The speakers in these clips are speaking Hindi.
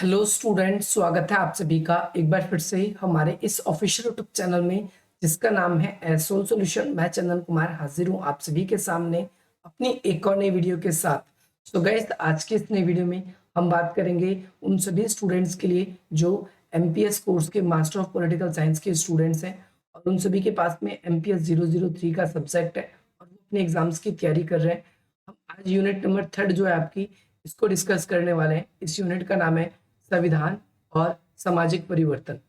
हेलो स्टूडेंट्स, स्वागत है आप सभी का एक बार फिर से हमारे इस ऑफिशियल यूट्यूब चैनल में जिसका नाम है एसोल सॉल्यूशन। मैं चंदन कुमार हाजिर हूं आप सभी के सामने अपनी एक और नई वीडियो के साथ। सो गाइस, आज के इस नई वीडियो में हम बात करेंगे उन सभी स्टूडेंट्स के लिए जो एमपीएस कोर्स के मास्टर ऑफ पॉलिटिकल साइंस के स्टूडेंट्स हैं और उन सभी के पास में एमपीएस 003 का सब्जेक्ट है और वो अपने एग्जाम्स की तैयारी कर रहे हैं। हम आज यूनिट नंबर 3 जो है आपकी, इसको डिस्कस करने वाले हैं। इस यूनिट का नाम है संविधान और सामाजिक परिवर्तन।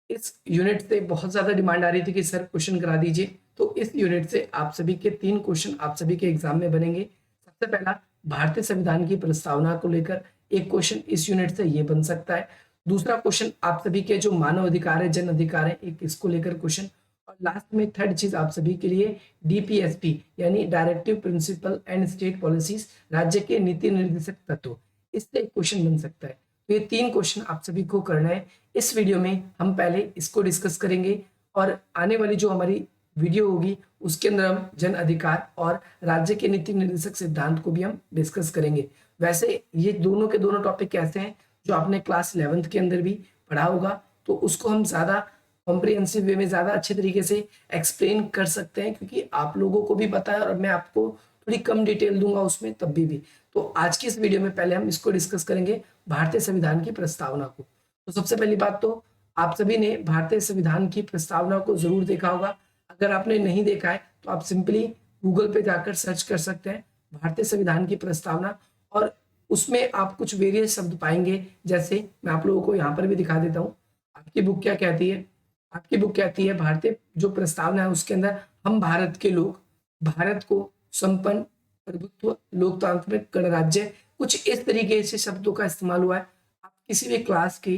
इस यूनिट से बहुत ज्यादा डिमांड आ रही थी कि सर क्वेश्चन करा दीजिए, तो इस यूनिट से आप सभी के 3 क्वेश्चन आप सभी के एग्जाम में बनेंगे। सबसे पहला, भारतीय संविधान की प्रस्तावना को लेकर एक क्वेश्चन इस यूनिट से ये बन सकता है। दूसरा क्वेश्चन आप सभी के जो मानव अधिकार है, जन अधिकार है, एक इसको लेकर क्वेश्चन। और लास्ट में थर्ड चीज आप सभी के लिए डीपीएसपी यानी directive principle and state policies, राज्य के नीति निर्देशक तत्व, इससे एक क्वेश्चन बन सकता है। तो ये 3 क्वेश्चन आप सभी को करना है। इस वीडियो में हम पहले इसको डिस्कस करेंगे और आने वाली जो हमारी वीडियो होगी उसके अंदर हम जन अधिकार और राज्य के नीति निर्देशक सिद्धांत को भी हम डिस्कस करेंगे। वैसे ये दोनों के दोनों टॉपिक कैसे हैं जो आपने क्लास 11th के अंदर भी पढ़ा होगा, तो उसको हम ज्यादा कॉम्प्रिहेंसिव वे में ज्यादा अच्छे तरीके से एक्सप्लेन कर सकते हैं, क्योंकि आप लोगों को भी पता है और मैं आपको थोड़ी कम डिटेल दूंगा उसमें तब भी। तो आज की इस वीडियो में पहले हम इसको डिस्कस करेंगे, भारतीय संविधान की प्रस्तावना को। तो सबसे पहली बात, तो आप सभी ने भारतीय संविधान की प्रस्तावना को जरूर देखा होगा। अगर आपने नहीं देखा है तो आप सिंपली गूगल पे जाकर सर्च कर सकते हैं भारतीय संविधान की प्रस्तावना, और उसमें आप कुछ वेरियस शब्द पाएंगे। जैसे मैं आप लोगों को यहाँ पर भी दिखा देता हूँ। आपकी बुक क्या कहती है? आपकी बुक कहती है, भारतीय जो प्रस्तावना है उसके अंदर हम भारत के लोग, भारत को संपन्न, प्रभुत्व, लोकतांत्रिक गणराज्य, कुछ इस तरीके से शब्दों का इस्तेमाल हुआ है। आप किसी भी क्लास की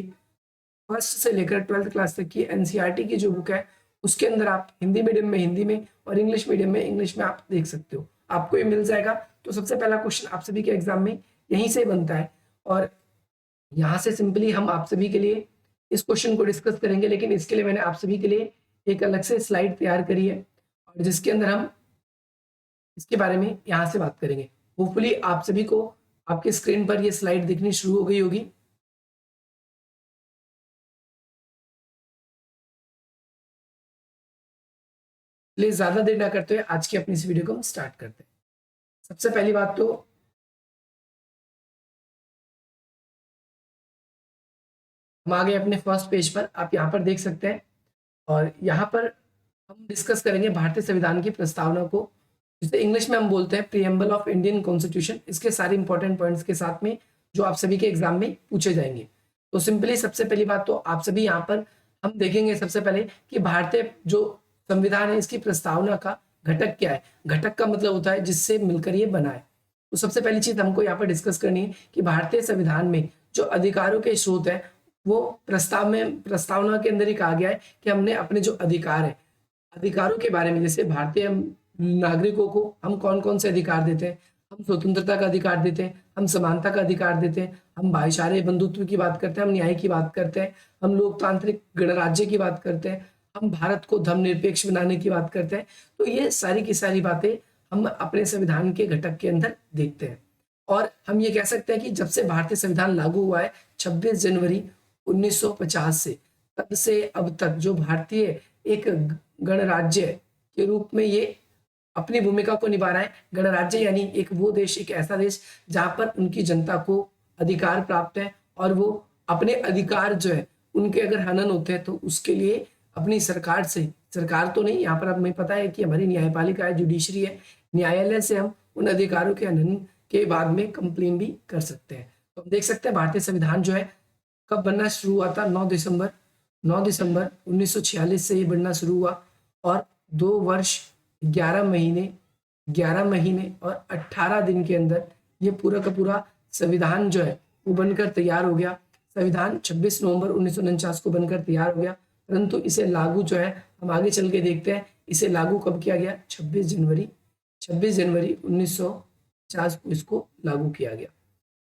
फर्स्ट से लेकर 12th क्लास तक की एनसीईआरटी की जो बुक है उसके अंदर आप हिंदी मीडियम में हिंदी में और इंग्लिश मीडियम में इंग्लिश में आप देख सकते हो, आपको ये मिल जाएगा। तो सबसे पहला क्वेश्चन आप सभी के एग्जाम में यहीं से बनता है और यहाँ से सिंपली हम आप सभी के लिए इस क्वेश्चन को डिस्कस करेंगे। लेकिन इसके लिए मैंने आप सभी के लिए एक अलग से स्लाइड तैयार करी है और जिसके अंदर हम इसके बारे में यहाँ से बात करेंगे। होपफुली आप सभी को आपके स्क्रीन पर ये स्लाइड दिखनी शुरू हो गई होगी। इसलिए ज्यादा देर ना करते हुए आज की अपनी इस वीडियो को हम स्टार्ट करते हैं। सबसे पहली बात, तो हम आ गए अपने फर्स्ट पेज पर, आप यहाँ पर देख सकते हैं। और यहाँ पर हम डिस्कस करेंगे भारतीय संविधान की प्रस्तावना को, जिसे इंग्लिश में हम बोलते हैं प्रीएम्बल ऑफ इंडियन कॉन्स्टिट्यूशन। इसके सारे इंपॉर्टेंट पॉइंट्स के साथ में जो आप सभी के एग्जाम में पूछे जाएंगे। तो सिंपली सबसे पहली बात, तो आप सभी यहाँ पर हम देखेंगे सबसे पहले कि भारतीय जो संविधान है इसकी प्रस्तावना का घटक क्या है। घटक का मतलब होता है जिससे मिलकर ये बना है। तो सबसे पहली चीज हमको यहाँ पर डिस्कस करनी है कि भारतीय संविधान में जो अधिकारों के स्रोत है वो प्रस्तावना के अंदर ही कहा गया है कि हमने अपने जो अधिकार है, अधिकारों के बारे में, जैसे भारतीय नागरिकों को हम कौन कौन से अधिकार देते हैं। हम स्वतंत्रता का अधिकार देते हैं, हम समानता का अधिकार देते हैं, हम भाईचारे बंधुत्व की बात करते हैं, हम न्याय की बात करते हैं, हम लोकतांत्रिक गणराज्य की बात करते हैं, हम भारत को धर्मनिरपेक्ष बनाने की बात करते हैं। तो ये सारी की सारी बातें हम अपने संविधान के घटक के अंदर देखते हैं। और हम ये कह सकते हैं कि जब से भारतीय संविधान लागू हुआ है 26 जनवरी 1950 से, तब से अब तक जो भारतीय एक गणराज्य के रूप में ये अपनी भूमिका को निभा रहा है। गणराज्य यानी एक वो देश, एक ऐसा देश जहां पर उनकी जनता को अधिकार प्राप्त है और वो अपने अधिकार जो है उनके अगर हनन होते हैं तो उसके लिए अपनी सरकार से, सरकार तो नहीं, यहाँ पर हमें पता है कि हमारी न्यायपालिका है, जुडिशरी है, न्यायालय से हम उन अधिकारों के हनन के बाद में कंप्लेन भी कर सकते हैं। तो हम देख सकते हैं भारतीय संविधान जो है कब बनना शुरू हुआ था? 9 दिसंबर 1946 से ये बनना शुरू हुआ और 2 वर्ष 11 महीने और 18 दिन के अंदर ये पूरा का पूरा संविधान जो है वो बनकर तैयार हो गया। संविधान 26 नवंबर 1949 को बनकर तैयार हो गया, परंतु इसे लागू जो है हम आगे चल के देखते हैं इसे लागू कब किया गया? 26 जनवरी 1950 को इसको लागू किया गया।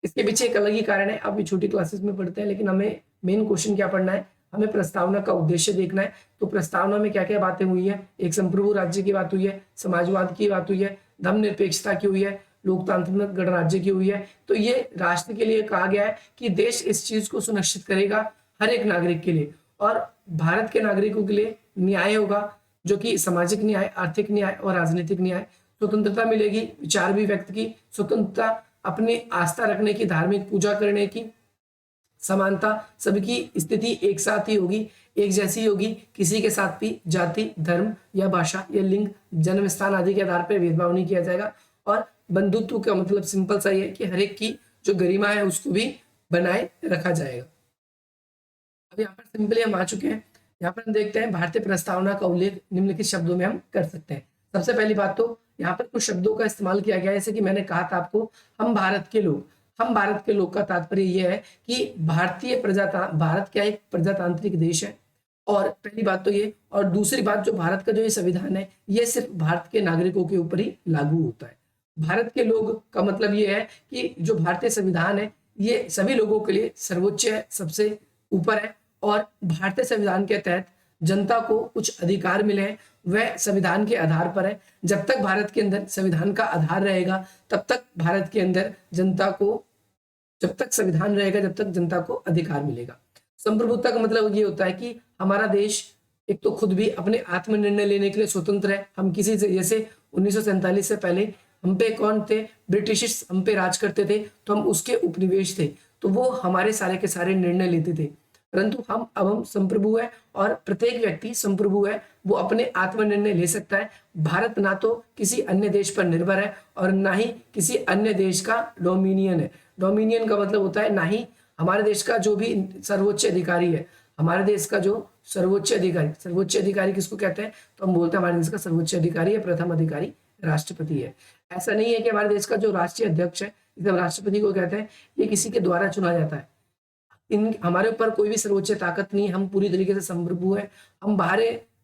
इसके पीछे एक अलग ही कारण है, आप भी छोटी क्लासेस में पढ़ते हैं, लेकिन हमें मेन क्वेश्चन क्या पढ़ना है, हमें प्रस्तावना का उद्देश्य देखना है। तो प्रस्तावना में क्या क्या बातें हुई है? एक संप्रभु राज्य की बात हुई है, समाजवाद की बात हुई है, धर्मनिरपेक्षता की हुई है, लोकतांत्रिक गणराज्य की हुई है। तो ये राष्ट्र के लिए कहा गया है कि देश इस चीज को सुनिश्चित करेगा हर एक नागरिक के लिए, और भारत के नागरिकों के लिए न्याय होगा, जो कि सामाजिक न्याय, आर्थिक न्याय और राजनीतिक न्याय। स्वतंत्रता मिलेगी विचार भी व्यक्त की स्वतंत्रता, अपनी आस्था रखने की, धार्मिक पूजा करने की, समानता, सबकी स्थिति एक साथ ही होगी, एक जैसी होगी, किसी के साथ भी जाति, धर्म या भाषा या लिंग, जन्म स्थान आदि के आधार पर भेदभाव नहीं किया जाएगा। और बंधुत्व का मतलब सिंपल सा ये है कि हर एक की जो गरिमा है उसको भी बनाए रखा जाएगा। अब यहाँ पर सिंपली हम आ चुके हैं। यहाँ पर हम देखते हैं भारतीय प्रस्तावना का उल्लेख निम्नलिखित शब्दों में हम कर सकते हैं। सबसे पहली बात तो यहाँ पर कुछ शब्दों का इस्तेमाल किया गया है, जैसे कि मैंने कहा था आपको, हम भारत के लोग। हम भारत के लोग का तात्पर्य यह है कि भारत क्या एक प्रजातांत्रिक देश है, और पहली बात तो ये, और दूसरी बात जो भारत का जो ये संविधान है ये सिर्फ भारत के नागरिकों के ऊपर ही लागू होता है। भारत के लोग का मतलब ये है कि जो भारतीय संविधान है ये सभी लोगों के लिए सर्वोच्च है, सबसे ऊपर है, और भारतीय संविधान के तहत जनता को कुछ अधिकार मिले हैं, वह संविधान के आधार पर है। जब तक भारत के अंदर संविधान का आधार रहेगा तब तक भारत के अंदर जनता को, जब तक संविधान रहेगा जब तक जनता को अधिकार मिलेगा। संप्रभुता का मतलब ये होता है कि हमारा देश एक तो खुद भी अपने आत्मनिर्णय लेने के लिए स्वतंत्र है। हम किसी से, जैसे 1947 से पहले हम पे कौन थे, ब्रिटिश हम पे राज करते थे, तो हम उसके उपनिवेश थे, तो वो हमारे सारे के सारे निर्णय लेते थे। परंतु हम संप्रभु है, और प्रत्येक व्यक्ति संप्रभु है, वो अपने आत्मनिर्णय ले सकता है। भारत ना तो किसी अन्य देश पर निर्भर है और ना ही किसी अन्य देश का डोमिनियन है। डोमिनियन का मतलब होता है ना ही हमारे देश का जो भी सर्वोच्च अधिकारी है, हमारे देश का जो सर्वोच्च अधिकारी किसको कहते हैं, तो हम बोलते हैं हमारे देश का सर्वोच्च अधिकारी या प्रथम अधिकारी राष्ट्रपति है। ऐसा नहीं है कि हमारे देश का जो राष्ट्रीय अध्यक्ष है, जिसे राष्ट्रपति को कहते हैं, ये किसी के द्वारा चुना जाता है। इन हमारे ऊपर कोई भी सर्वोच्च ताकत नहीं, हम पूरी तरीके से संप्रभु है, हम बाहर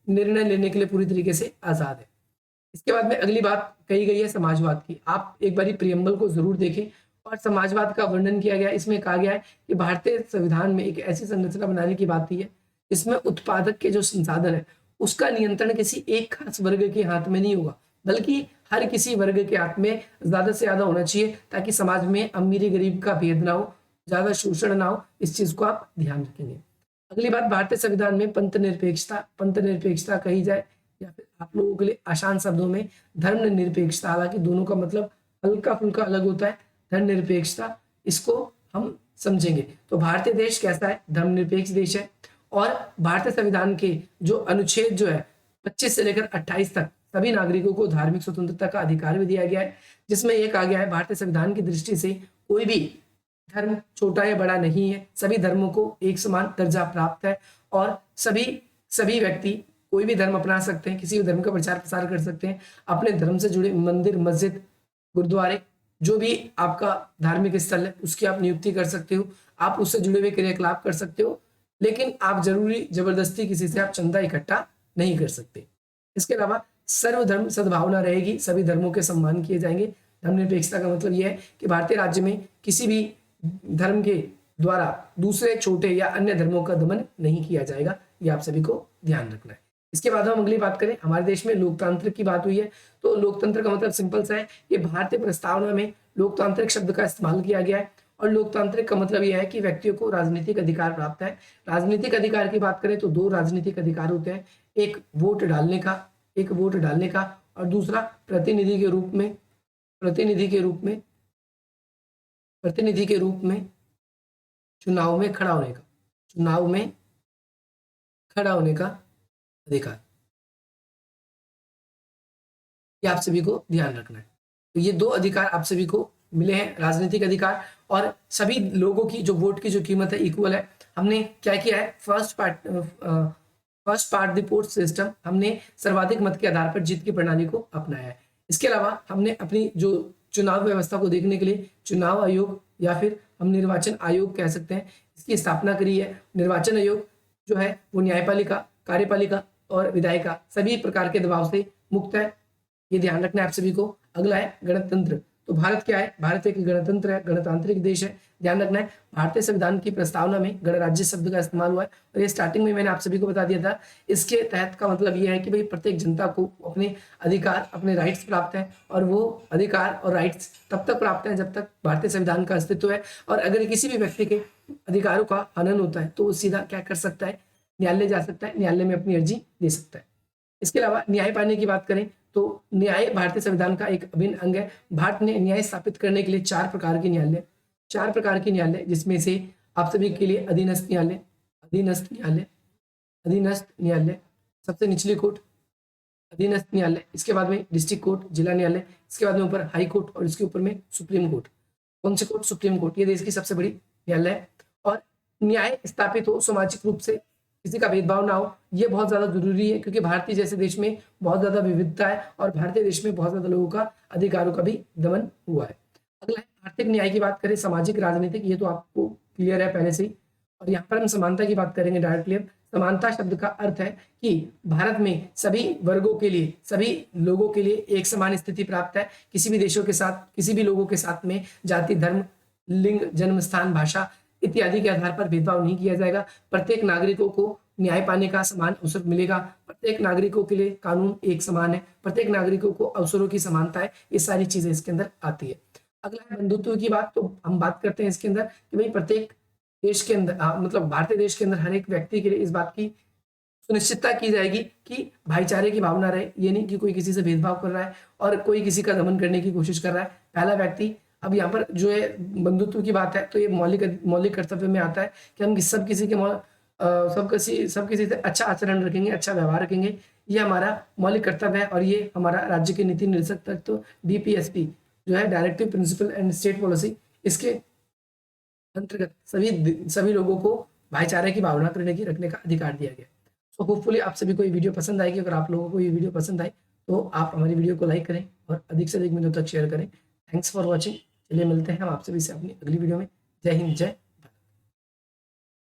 निर्णय लेने के लिए पूरी तरीके से आजाद है। इसके बाद में अगली बात कही गई है समाजवाद की। आप एक बार प्रियम्बल को जरूर देखें, और समाजवाद का वर्णन किया गया है। इसमें कहा गया है कि भारतीय संविधान में एक ऐसी संरचना बनाने की बात है जिसमें उत्पादक के जो संसाधन है उसका नियंत्रण किसी एक खास वर्ग के हाथ में नहीं होगा, बल्कि हर किसी वर्ग के हाथ में ज्यादा से ज्यादा होना चाहिए, ताकि समाज में अमीरी गरीब का भेद ना हो, ज्यादा शोषण ना हो। इस चीज को आप ध्यान रखेंगे। अगली बात, भारतीय संविधान में पंथ निरपेक्षता कही जाए, या फिर आप लोगों के लिए आसान शब्दों में धर्म निरपेक्षता, हालांकि दोनों का मतलब हल्का फुल्का अलग होता है। धर्म निरपेक्षता, इसको हम समझेंगे। तो भारतीय देश कैसा है, धर्मनिरपेक्ष देश है। और भारतीय संविधान के जो अनुच्छेद जो है 25 से लेकर 28 तक सभी नागरिकों को धार्मिक स्वतंत्रता का अधिकार भी दिया गया है, जिसमें यह कहा गया है भारतीय संविधान की दृष्टि से कोई भी धर्म छोटा या बड़ा नहीं है, सभी धर्मों को एक समान दर्जा प्राप्त है, और सभी व्यक्ति कोई भी धर्म अपना सकते हैं, किसी भी धर्म का प्रचार प्रसार कर सकते हैं। अपने धर्म से जुड़े मंदिर, मस्जिद, गुरुद्वारे, जो भी आपका धार्मिक स्थल है उसकी आप नियुक्ति कर सकते हो, आप उससे जुड़े हुए क्रियाकलाप कर सकते हो, लेकिन आप जबरदस्ती किसी से आप चंदा इकट्ठा नहीं कर सकते। इसके अलावा सर्वधर्म सद्भावना रहेगी, सभी धर्मों के सम्मान किए जाएंगे। धर्मनिरपेक्षता का मतलब यह है कि भारतीय राज्य में किसी भी धर्म के द्वारा दूसरे छोटे या अन्य धर्मों का दमन नहीं किया जाएगा, ये आप सभी को ध्यान रखना है। इसके बाद हम अगली बात करें, हमारे देश में लोकतंत्र की बात हुई है, तो लोकतंत्र का मतलब सिंपल सा है कि भारतीय प्रस्तावना में लोकतांत्रिक शब्द का इस्तेमाल किया गया है, और लोकतांत्रिक का मतलब यह है कि व्यक्तियों को राजनीतिक अधिकार प्राप्त है। राजनीतिक अधिकार की बात करें तो दो राजनीतिक अधिकार होते हैं, एक वोट डालने का और दूसरा प्रतिनिधि के रूप में चुनाव में खड़ा होने का अधिकार। ये आप सभी को ध्यान रखना है। तो ये दो अधिकार आप सभी को मिले हैं, राजनीतिक अधिकार, और सभी लोगों की जो वोट की जो कीमत है इक्वल है। हमने क्या किया है, first part the post system, हमने सर्वाधिक मत के आधार पर जीत की प्रणाली को अपनाया है। इसके अलावा हमने अपनी जो चुनाव व्यवस्था को देखने के लिए चुनाव आयोग, या फिर हम निर्वाचन आयोग कह सकते हैं, इसकी स्थापना करी है। निर्वाचन आयोग जो है वो न्यायपालिका, कार्यपालिका और विधायिका सभी प्रकार के दबाव से मुक्त है, ये ध्यान रखना है आप सभी को। अगला है गणतंत्र। तो भारत क्या है, भारत एक गणतंत्र है, गणतांत्रिक देश है। ध्यान रखना है भारतीय संविधान की प्रस्तावना में गणराज्य शब्द का इस्तेमाल हुआ है, और ये स्टार्टिंग में मैंने आप सभी को बता दिया था। इसके तहत का मतलब ये है कि भाई प्रत्येक जनता को अपने अधिकार, अपने राइट्स प्राप्त हैं, और वो अधिकार और राइट्स तब तक प्राप्त हैं जब तक भारतीय संविधान का अस्तित्व है। और अगर किसी भी व्यक्ति के अधिकारों का हनन होता है तो वो सीधा क्या कर सकता है, न्यायालय जा सकता है, न्यायालय में अपनी अर्जी दे सकता है। इसके अलावा न्याय पाने की बात करें तो न्याय भारतीय संविधान का एक अभिन्न अंग है। भारत ने न्याय स्थापित करने के लिए चार प्रकार के न्यायालय, जिसमें से आप सभी के लिए अधीनस्थ न्यायालय, सबसे निचली कोर्ट अधीनस्थ न्यायालय, इसके बाद में डिस्ट्रिक्ट कोर्ट, जिला न्यायालय, इसके बाद में ऊपर हाई कोर्ट, और इसके ऊपर में सुप्रीम कोर्ट। कौन से कोर्ट? Supreme court. ये देश की सबसे बड़ी न्यायालय है। और न्याय स्थापित हो, सामाजिक रूप से किसी का भेदभाव ना हो, ये बहुत ज्यादा जरूरी है, क्योंकि भारतीय जैसे देश में बहुत ज्यादा विविधता है, और भारतीय देश में बहुत ज्यादा लोगों का अधिकारों का भी दमन हुआ है। अगला है आर्थिक न्याय की बात करें, सामाजिक राजनीतिक, ये तो आपको क्लियर है पहले से ही। और यहाँ पर हम समानता की बात करेंगे डायरेक्टली। समानता शब्द का अर्थ है कि भारत में सभी वर्गों के लिए, सभी लोगों के लिए एक समान स्थिति प्राप्त है। किसी भी देशों के साथ, किसी भी लोगों के साथ में जाति, धर्म, लिंग, जन्म स्थान, भाषा इत्यादि के आधार पर भेदभाव नहीं किया जाएगा। प्रत्येक नागरिकों को न्याय पाने का समान अवसर मिलेगा। प्रत्येक नागरिकों के लिए कानून एक समान है। प्रत्येक नागरिकों को अवसरों की समानता है। ये सारी चीजें इसके अंदर आती है। अगला है बंधुत्व की बात। तो हम बात करते हैं इसके अंदर कि भाई प्रत्येक देश के अंदर, मतलब भारतीय देश के अंदर हर एक व्यक्ति के लिए इस बात की सुनिश्चितता की जाएगी कि भाईचारे की भावना रहे। ये नहीं कि कोई किसी से भेदभाव कर रहा है और कोई किसी का दमन करने की कोशिश कर रहा है। पहला व्यक्ति, अब यहाँ पर जो है बंधुत्व की बात है, तो ये मौलिक कर्तव्य में आता है कि हम सब किसी से अच्छा आचरण रखेंगे, अच्छा व्यवहार रखेंगे। ये हमारा मौलिक कर्तव्य है, और ये हमारा राज्य के नीति निर्देशक तत्व DPSP जो है, directive principle and state policy, इसके अंतर्गत सभी लोगों को भाईचारे की भावना रखने का अधिकार दिया गया। सो होपफुली आप सभी को ये वीडियो पसंद आएगी। अगर आप लोगों को ये वीडियो पसंद आए तो आप हमारी वीडियो को लाइक करें और अधिक से अधिक मिनटों तक शेयर करें। Thanks for watching. चलिए मिलते हैं हम आप सभी से अपनी अगली वीडियो में। जय हिंद, जय